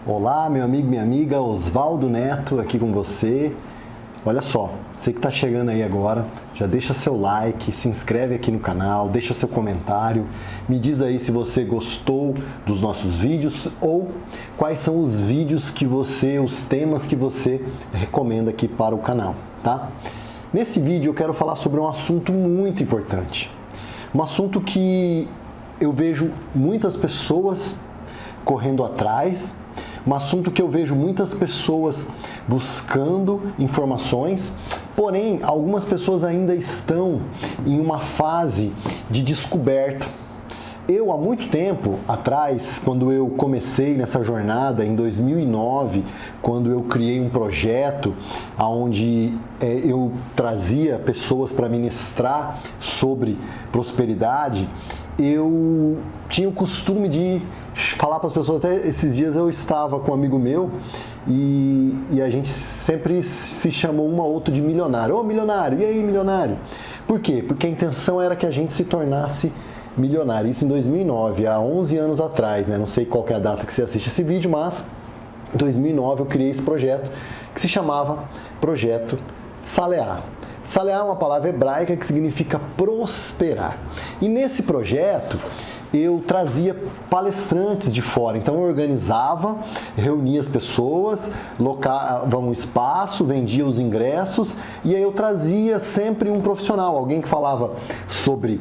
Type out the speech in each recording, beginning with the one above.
Olá, meu amigo, minha amiga, Osvaldo Neto aqui com você. Olha só, você que está chegando aí agora, já deixa seu like, se inscreve aqui no canal, deixa seu comentário, me diz aí se você gostou dos nossos vídeos ou quais são os vídeos que os temas que você recomenda aqui para o canal, tá? Nesse vídeo eu quero falar sobre um assunto muito importante, um assunto que eu vejo muitas pessoas correndo atrás, um assunto que eu vejo muitas pessoas buscando informações, porém algumas pessoas ainda estão em uma fase de descoberta. Eu, há muito tempo atrás, quando eu comecei nessa jornada, em 2009, quando eu criei um projeto onde eu trazia pessoas para ministrar sobre prosperidade, eu tinha o costume de falar para as pessoas. Até esses dias eu estava com um amigo meu e a gente sempre se chamou um ao outro de milionário. Ô milionário, e aí milionário? Por quê? Porque a intenção era que a gente se tornasse milionário. Isso em 2009, há 11 anos atrás, né? Não sei qual que é a data que você assiste esse vídeo, mas em 2009 eu criei esse projeto que se chamava Projeto Saleá. Saleá é uma palavra hebraica que significa prosperar. E nesse projeto eu trazia palestrantes de fora, então eu organizava, reunia as pessoas, locava um espaço, vendia os ingressos e aí eu trazia sempre um profissional, alguém que falava sobre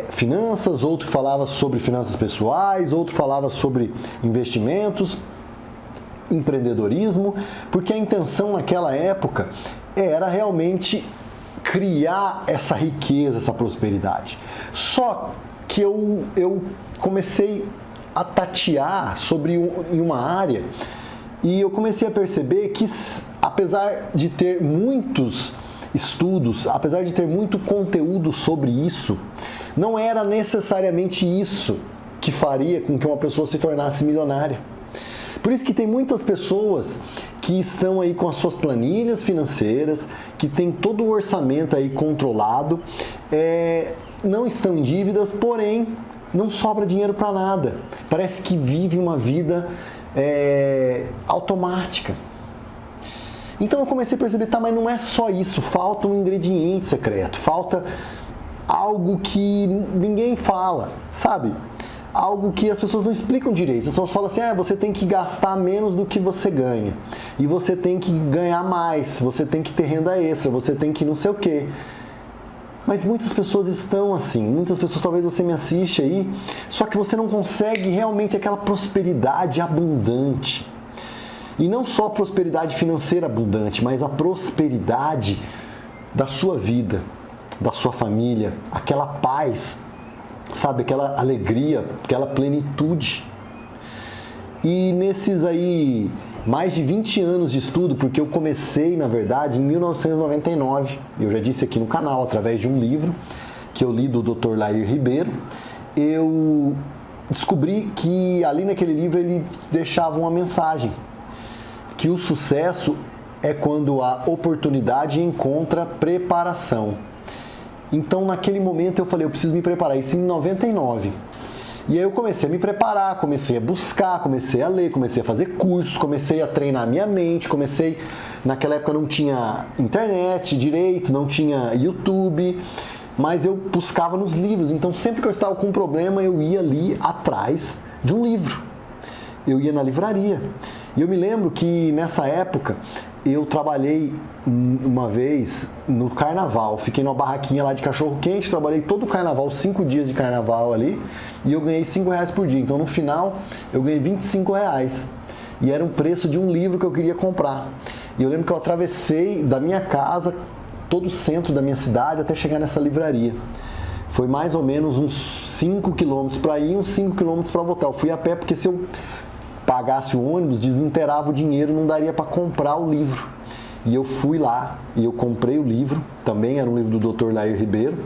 finanças, outro que falava sobre finanças pessoais, outro falava sobre investimentos, empreendedorismo, porque a intenção naquela época era realmente criar essa riqueza, essa prosperidade. Só que eu comecei a tatear em uma área e eu comecei a perceber que, apesar de ter muitos estudos, apesar de ter muito conteúdo sobre isso, não era necessariamente isso que faria com que uma pessoa se tornasse milionária. Por isso que tem muitas pessoas que estão aí com as suas planilhas financeiras, que tem todo o orçamento aí controlado, não estão em dívidas, porém não sobra dinheiro para nada. Parece que vive uma vida automática. Então eu comecei a perceber, tá, mas não é só isso, falta um ingrediente secreto, falta algo que ninguém fala, sabe? Algo que as pessoas não explicam direito. As pessoas falam assim, você tem que gastar menos do que você ganha. E você tem que ganhar mais, você tem que ter renda extra, você tem que não sei o quê. Mas muitas pessoas estão assim, muitas pessoas, talvez você me assiste aí, só que você não consegue realmente aquela prosperidade abundante. E não só a prosperidade financeira abundante, mas a prosperidade da sua vida, da sua família, aquela paz, sabe, aquela alegria, aquela plenitude. E nesses aí mais de 20 anos de estudo, porque eu comecei, na verdade, em 1999, eu já disse aqui no canal, através de um livro que eu li do Dr. Lair Ribeiro, eu descobri que ali naquele livro ele deixava uma mensagem, que o sucesso é quando a oportunidade encontra preparação. Então, naquele momento, eu falei, eu preciso me preparar. Isso em 99. E aí eu comecei a me preparar, comecei a buscar, comecei a ler, comecei a fazer cursos, comecei a treinar minha mente, naquela época não tinha internet direito, não tinha YouTube, mas eu buscava nos livros. Então, sempre que eu estava com um problema, eu ia ali atrás de um livro. Eu ia na livraria. E eu me lembro que nessa época eu trabalhei uma vez no carnaval, fiquei numa barraquinha lá de cachorro quente, trabalhei todo o carnaval, 5 dias de carnaval ali, e eu ganhei R$5 por dia. Então no final eu ganhei R$25. E era um preço de um livro que eu queria comprar. E eu lembro que eu atravessei da minha casa, todo o centro da minha cidade, até chegar nessa livraria. Foi mais ou menos uns 5 quilômetros para ir, uns 5 quilômetros para voltar. Eu fui a pé porque se eu pagasse o ônibus, desinteirava o dinheiro, não daria para comprar o livro. E eu fui lá e eu comprei o livro, também era um livro do Dr. Lair Ribeiro,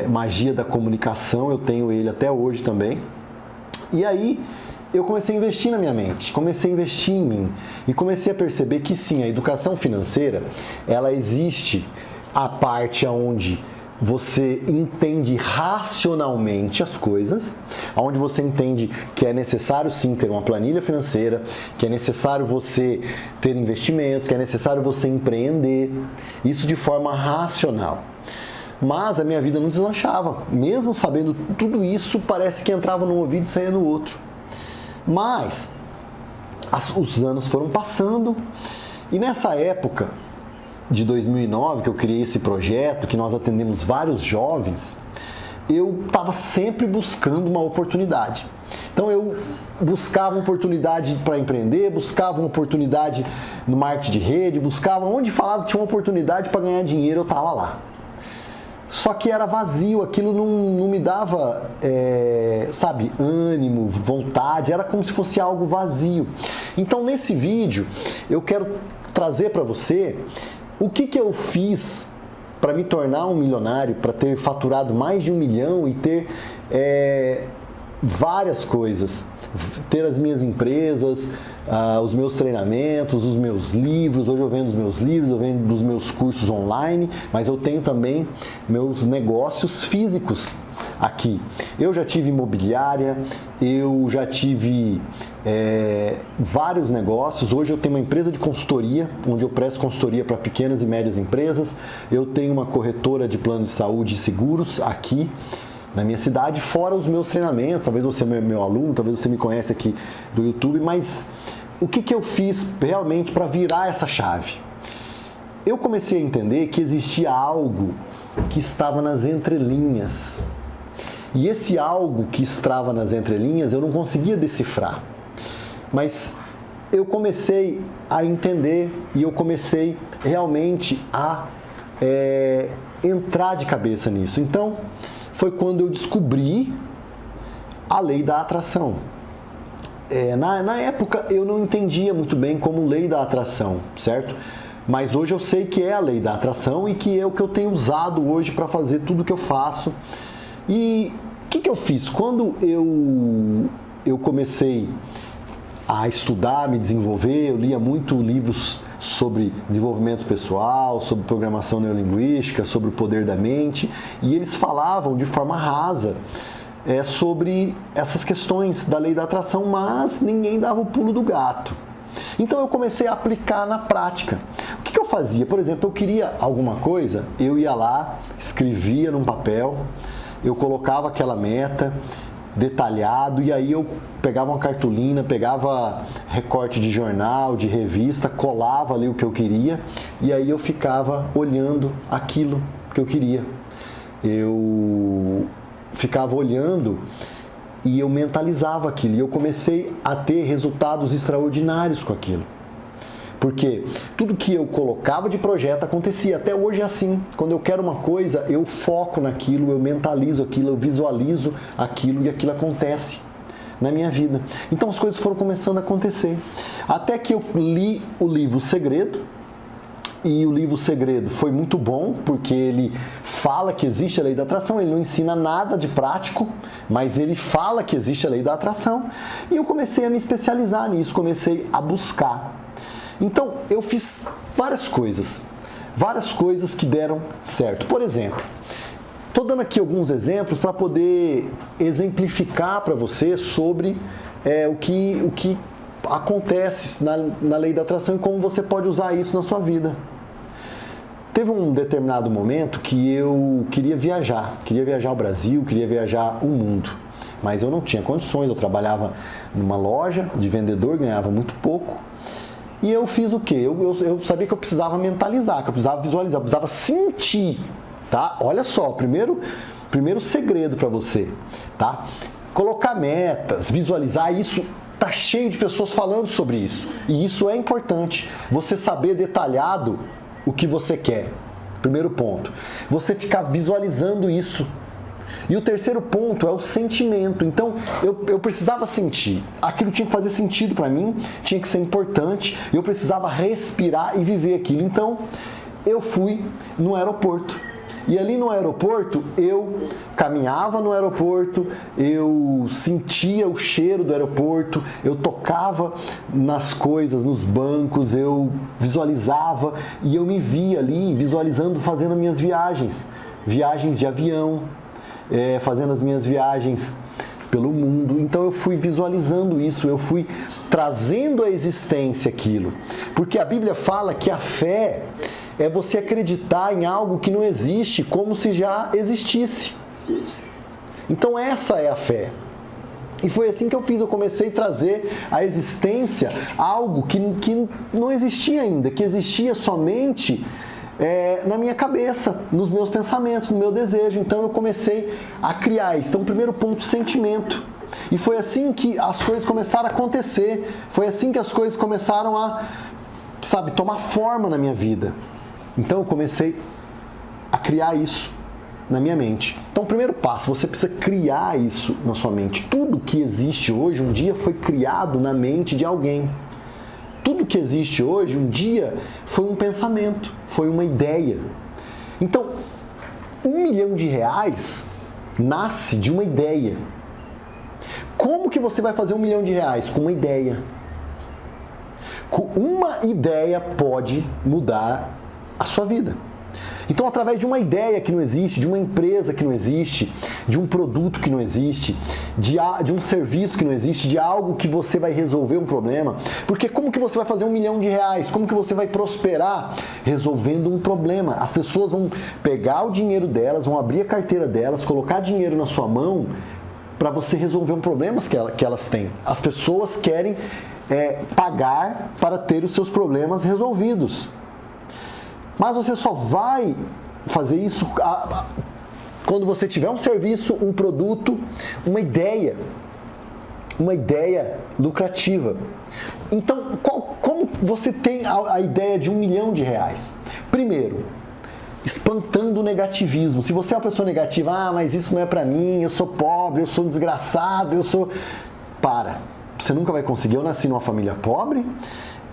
Magia da Comunicação, eu tenho ele até hoje também. E aí eu comecei a investir na minha mente, comecei a investir em mim e comecei a perceber que sim, a educação financeira, ela existe a parte onde você entende racionalmente as coisas, onde você entende que é necessário sim ter uma planilha financeira, que é necessário você ter investimentos, que é necessário você empreender, isso de forma racional. Mas a minha vida não deslanchava, mesmo sabendo tudo isso, parece que entrava num ouvido e saía no outro. Mas os anos foram passando e nessa época de 2009, que eu criei esse projeto, que nós atendemos vários jovens, eu estava sempre buscando uma oportunidade. Então eu buscava uma oportunidade para empreender, buscava uma oportunidade no marketing de rede, buscava onde falava que tinha uma oportunidade para ganhar dinheiro, eu estava lá. Só que era vazio, aquilo não me dava, ânimo, vontade, era como se fosse algo vazio. Então nesse vídeo eu quero trazer para você o que eu fiz para me tornar um milionário, para ter faturado mais de 1 milhão e ter várias coisas. Ter as minhas empresas, os meus treinamentos, os meus livros. Hoje eu vendo os meus livros, eu vendo os meus cursos online, mas eu tenho também meus negócios físicos aqui. Eu já tive imobiliária, eu já tive vários negócios. Hoje eu tenho uma empresa de consultoria, onde eu presto consultoria para pequenas e médias empresas. Eu tenho uma corretora de plano de saúde e seguros aqui na minha cidade, fora os meus treinamentos. Talvez você é meu aluno, talvez você me conhece aqui do YouTube, mas o que eu fiz realmente para virar essa chave? Eu comecei a entender que existia algo que estava nas entrelinhas. E esse algo que estava nas entrelinhas eu não conseguia decifrar. Mas eu comecei a entender e eu comecei realmente a entrar de cabeça nisso. Então, foi quando eu descobri a lei da atração. Na época eu não entendia muito bem como lei da atração, certo? Mas hoje eu sei que é a lei da atração e que é o que eu tenho usado hoje para fazer tudo que eu faço. E o que eu fiz? Quando eu comecei a estudar, me desenvolver, eu lia muito livros sobre desenvolvimento pessoal, sobre programação neurolinguística, sobre o poder da mente, e eles falavam de forma rasa sobre essas questões da lei da atração, mas ninguém dava o pulo do gato. Então eu comecei a aplicar na prática. O que eu fazia? Por exemplo, eu queria alguma coisa, eu ia lá, escrevia num papel, eu colocava aquela meta detalhado, e aí eu pegava uma cartolina, pegava recorte de jornal, de revista, colava ali o que eu queria, e aí eu ficava olhando aquilo que eu queria. Eu ficava olhando e eu mentalizava aquilo, e eu comecei a ter resultados extraordinários com aquilo. Porque tudo que eu colocava de projeto acontecia. Até hoje é assim. Quando eu quero uma coisa, eu foco naquilo, eu mentalizo aquilo, eu visualizo aquilo e aquilo acontece na minha vida. Então as coisas foram começando a acontecer. Até que eu li o livro O Segredo. E o livro O Segredo foi muito bom, porque ele fala que existe a lei da atração, ele não ensina nada de prático, mas ele fala que existe a lei da atração. E eu comecei a me especializar nisso, comecei a buscar. Então, eu fiz várias coisas que deram certo. Por exemplo, estou dando aqui alguns exemplos para poder exemplificar para você sobre o que acontece na lei da atração e como você pode usar isso na sua vida. Teve um determinado momento que eu queria viajar ao Brasil, queria viajar o mundo, mas eu não tinha condições. Eu trabalhava numa loja de vendedor, ganhava muito pouco. E eu fiz o quê? Eu sabia que eu precisava mentalizar, que eu precisava visualizar, eu precisava sentir, tá? Olha só, primeiro segredo para você, tá? Colocar metas, visualizar, isso tá cheio de pessoas falando sobre isso. E isso é importante, você saber detalhado o que você quer. Primeiro ponto. Você ficar visualizando isso. E o terceiro ponto é o sentimento. Então, eu precisava sentir. Aquilo tinha que fazer sentido para mim, tinha que ser importante, eu precisava respirar e viver aquilo. Então, eu fui no aeroporto. E ali no aeroporto, eu caminhava no aeroporto, eu sentia o cheiro do aeroporto, eu tocava nas coisas, nos bancos, eu visualizava e eu me via ali visualizando, fazendo minhas viagens. viagens de avião, fazendo as minhas viagens pelo mundo. Então eu fui visualizando isso, eu fui trazendo à existência aquilo. Porque a Bíblia fala que a fé é você acreditar em algo que não existe como se já existisse. Então essa é a fé. E foi assim que eu fiz, eu comecei a trazer à existência algo que não existia ainda, que existia somente na minha cabeça, nos meus pensamentos, no meu desejo. Então eu comecei a criar isso. Então, primeiro ponto, sentimento. E foi assim que as coisas começaram a acontecer. Foi assim que as coisas começaram a, tomar forma na minha vida. Então eu comecei a criar isso na minha mente. Então, o primeiro passo, você precisa criar isso na sua mente. Tudo que existe hoje, um dia foi criado na mente de alguém. Tudo que existe hoje, um dia, foi um pensamento, foi uma ideia. Então, R$1 milhão nasce de uma ideia. Como que você vai fazer R$1 milhão? Com uma ideia. Uma ideia pode mudar a sua vida. Então, através de uma ideia que não existe, de uma empresa que não existe, de um produto que não existe, de um serviço que não existe, de algo que você vai resolver um problema. Porque como que você vai fazer R$1 milhão? Como que você vai prosperar? Resolvendo um problema. As pessoas vão pegar o dinheiro delas, vão abrir a carteira delas, colocar dinheiro na sua mão para você resolver um problema que elas têm. As pessoas querem pagar para ter os seus problemas resolvidos. Mas você só vai fazer isso quando você tiver um serviço, um produto, uma ideia lucrativa. Então, como você tem a ideia de R$1 milhão? Primeiro, espantando o negativismo. Se você é uma pessoa negativa, mas isso não é pra mim, eu sou pobre, eu sou um desgraçado, você nunca vai conseguir. Eu nasci numa família pobre,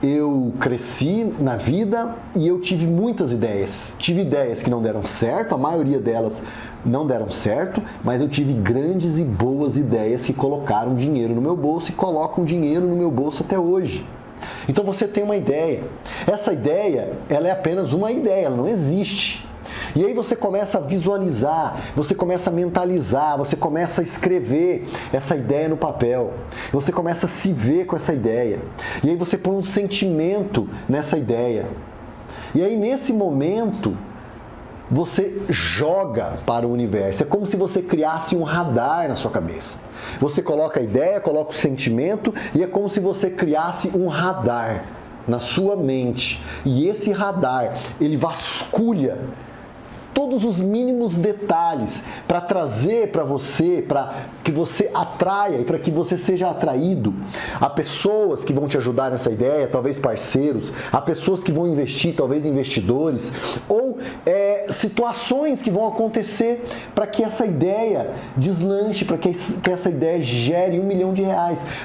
eu cresci na vida e eu tive muitas ideias. Tive ideias que não deram certo, a maioria delas não deram certo, mas eu tive grandes e boas ideias que colocaram dinheiro no meu bolso e colocam dinheiro no meu bolso até hoje. Então você tem uma ideia. Essa ideia, ela é apenas uma ideia, ela não existe. E aí você começa a visualizar, você começa a mentalizar, você começa a escrever essa ideia no papel. Você começa a se ver com essa ideia. E aí você põe um sentimento nessa ideia. E aí nesse momento, você joga para o universo. É como se você criasse um radar na sua cabeça. Você coloca a ideia, coloca o sentimento e é como se você criasse um radar na sua mente. E esse radar, ele vasculha todos os mínimos detalhes para trazer para você, para que você atraia e para que você seja atraído a pessoas que vão te ajudar nessa ideia, talvez parceiros, a pessoas que vão investir, talvez investidores, ou situações que vão acontecer para que essa ideia deslanche, para que essa ideia gere R$1 milhão.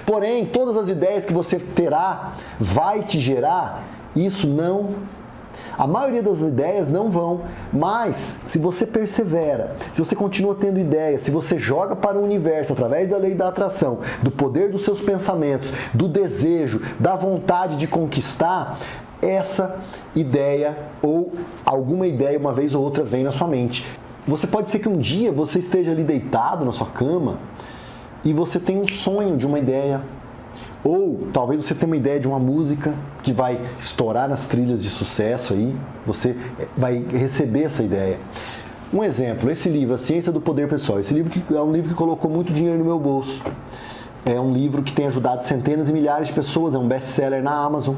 Porém, todas as ideias que você terá vai te gerar isso? Não. A maioria das ideias não vão, mas se você persevera, se você continua tendo ideias, se você joga para o universo através da lei da atração, do poder dos seus pensamentos, do desejo, da vontade de conquistar, essa ideia ou alguma ideia uma vez ou outra vem na sua mente. Você pode ser que um dia você esteja ali deitado na sua cama e você tenha um sonho de uma ideia. Ou talvez você tenha uma ideia de uma música que vai estourar nas trilhas de sucesso aí, você vai receber essa ideia. Um exemplo, esse livro, A Ciência do Poder Pessoal, esse livro é um livro que colocou muito dinheiro no meu bolso. É um livro que tem ajudado centenas e milhares de pessoas, é um best-seller na Amazon.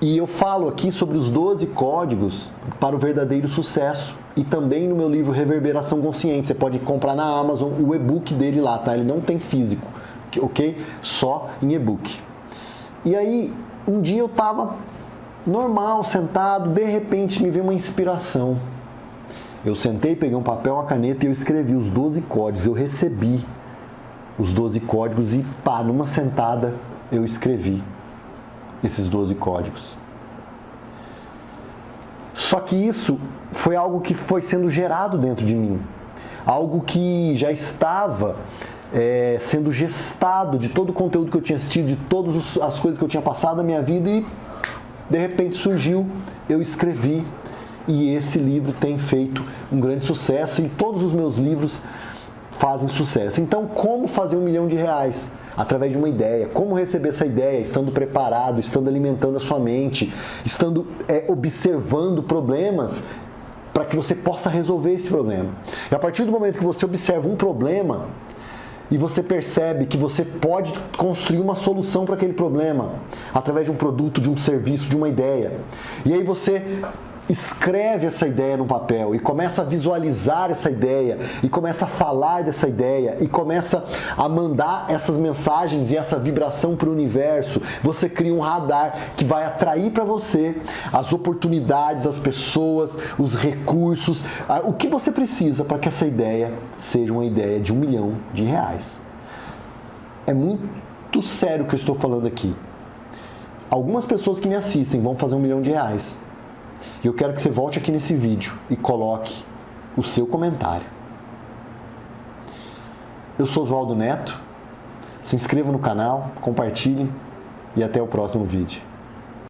E eu falo aqui sobre os 12 códigos para o verdadeiro sucesso. E também no meu livro Reverberação Consciente, você pode comprar na Amazon o e-book dele lá, tá? Ele não tem físico. Ok? Só em e-book. E aí, um dia eu estava normal, sentado, de repente me veio uma inspiração. Eu sentei, peguei um papel, uma caneta e eu escrevi os 12 códigos. Eu recebi os 12 códigos e numa sentada eu escrevi esses 12 códigos. Só que isso foi algo que foi sendo gerado dentro de mim. Algo que já estava sendo gestado de todo o conteúdo que eu tinha assistido, de todas as coisas que eu tinha passado na minha vida e de repente surgiu, eu escrevi E esse livro tem feito um grande sucesso e todos os meus livros fazem sucesso. Então, como fazer R$1 milhão? Através de uma ideia. Como receber essa ideia? Estando preparado, estando alimentando a sua mente, estando observando problemas para que você possa resolver esse problema. E a partir do momento que você observa um problema e você percebe que você pode construir uma solução para aquele problema através de um produto, de um serviço, de uma ideia. E aí você escreve essa ideia no papel e começa a visualizar essa ideia e começa a falar dessa ideia e começa a mandar essas mensagens e essa vibração para o universo. Você cria um radar que vai atrair para você as oportunidades, as pessoas, os recursos, o que você precisa para que essa ideia seja uma ideia de R$1 milhão. É muito sério o que eu estou falando aqui. Algumas pessoas que me assistem vão fazer R$1 milhão. E eu quero que você volte aqui nesse vídeo e coloque o seu comentário. Eu sou Oswaldo Neto. Se inscreva no canal, compartilhe e até o próximo vídeo.